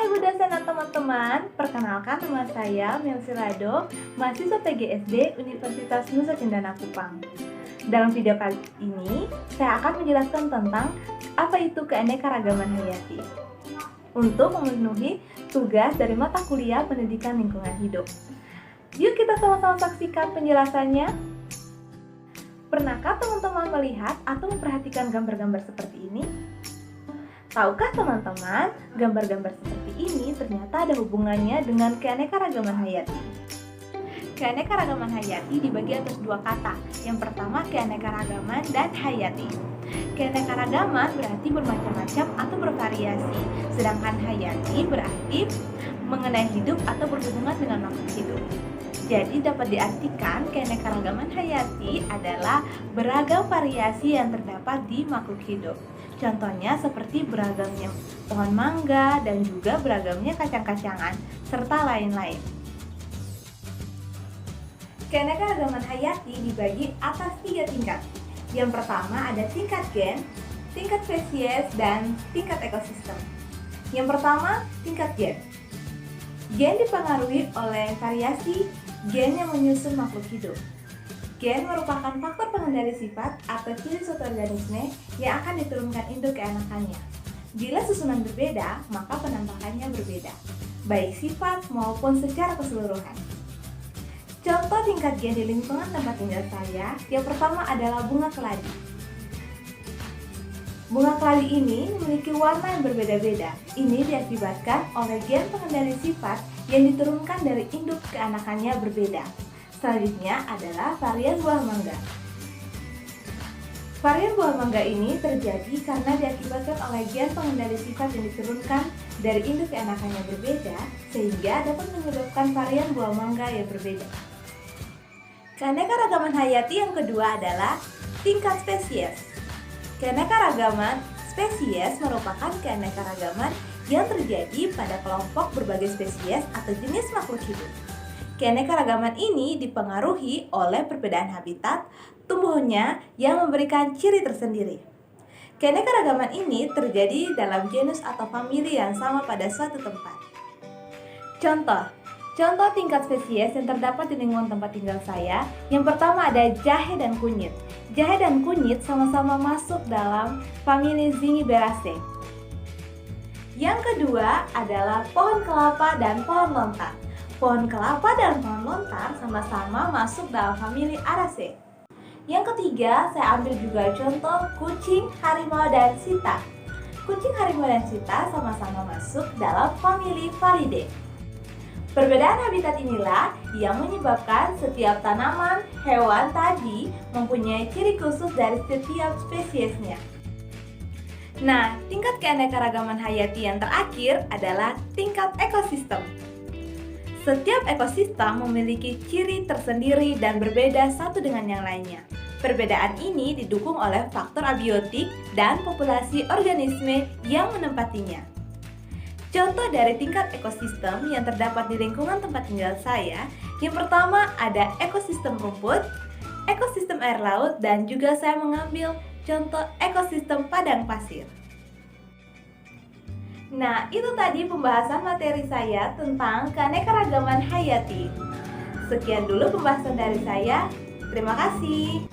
Ibu dosen dan teman-teman, perkenalkan nama saya Melsi Rado, mahasiswa PGSD Universitas Nusa Cendana Kupang. Dalam video kali ini, saya akan menjelaskan tentang apa itu keanekaragaman hayati untuk memenuhi tugas dari mata kuliah Pendidikan Lingkungan Hidup. Yuk kita sama-sama saksikan penjelasannya. Pernahkah teman-teman melihat atau memperhatikan gambar-gambar seperti ini? Tahukah teman-teman, gambar-gambar seperti ini ternyata ada hubungannya dengan keanekaragaman hayati. Keanekaragaman hayati dibagi atas dua kata. Yang pertama keanekaragaman dan hayati. Keanekaragaman berarti bermacam-macam atau bervariasi, sedangkan hayati berarti mengenai hidup atau berhubungan dengan makhluk hidup. Jadi dapat diartikan keanekaragaman hayati adalah beragam variasi yang terdapat di makhluk hidup. Contohnya seperti beragamnya pohon mangga dan juga beragamnya kacang-kacangan, serta lain-lain. Keanekaragaman hayati dibagi atas 3 tingkat. Yang pertama ada tingkat gen, tingkat spesies, dan tingkat ekosistem. Yang pertama, tingkat gen. Gen dipengaruhi oleh variasi gen yang menyusun makhluk hidup. Gen merupakan faktor pengendali sifat atau ciri suatu organisme yang akan diturunkan induk ke anakannya. Bila susunan berbeda, maka penampakannya berbeda, baik sifat maupun secara keseluruhan. Contoh tingkat gen di lingkungan tempat tinggal saya, yang pertama adalah bunga keladi. Bunga keladi ini memiliki warna yang berbeda-beda. Ini diakibatkan oleh gen pengendali sifat yang diturunkan dari induk ke anakannya berbeda. Selanjutnya adalah varian buah mangga. Varian buah mangga ini terjadi karena diakibatkan oleh gen pengendali sifat yang diturunkan dari induk ke anakannya berbeda, sehingga dapat menyebabkan varian buah mangga yang berbeda. Keanekaragaman hayati yang kedua adalah tingkat spesies. Keanekaragaman spesies merupakan keanekaragaman yang terjadi pada kelompok berbagai spesies atau jenis makhluk hidup. Keanekaragaman ini dipengaruhi oleh perbedaan habitat tumbuhnya yang memberikan ciri tersendiri. Keanekaragaman ini terjadi dalam genus atau famili yang sama pada suatu tempat. Contoh tingkat spesies yang terdapat di lingkungan tempat tinggal saya, yang pertama ada jahe dan kunyit. Jahe dan kunyit sama-sama masuk dalam famili Zingiberaceae. Yang kedua adalah pohon kelapa dan pohon lontar. Pohon kelapa dan pohon lontar sama-sama masuk dalam famili Araceae. Yang ketiga, saya ambil juga contoh kucing, harimau, dan sita. Kucing, harimau, dan sita sama-sama masuk dalam famili Falidae. Perbedaan habitat inilah yang menyebabkan setiap tanaman, hewan tadi mempunyai ciri khusus dari setiap spesiesnya. Nah, tingkat keanekaragaman hayati yang terakhir adalah tingkat ekosistem. Setiap ekosistem memiliki ciri tersendiri dan berbeda satu dengan yang lainnya. Perbedaan ini didukung oleh faktor abiotik dan populasi organisme yang menempatinya. Contoh dari tingkat ekosistem yang terdapat di lingkungan tempat tinggal saya, yang pertama ada ekosistem rumput, ekosistem air laut, dan juga saya mengambil contoh ekosistem padang pasir. Nah, itu tadi pembahasan materi saya tentang keanekaragaman hayati. Sekian dulu pembahasan dari saya. Terima kasih.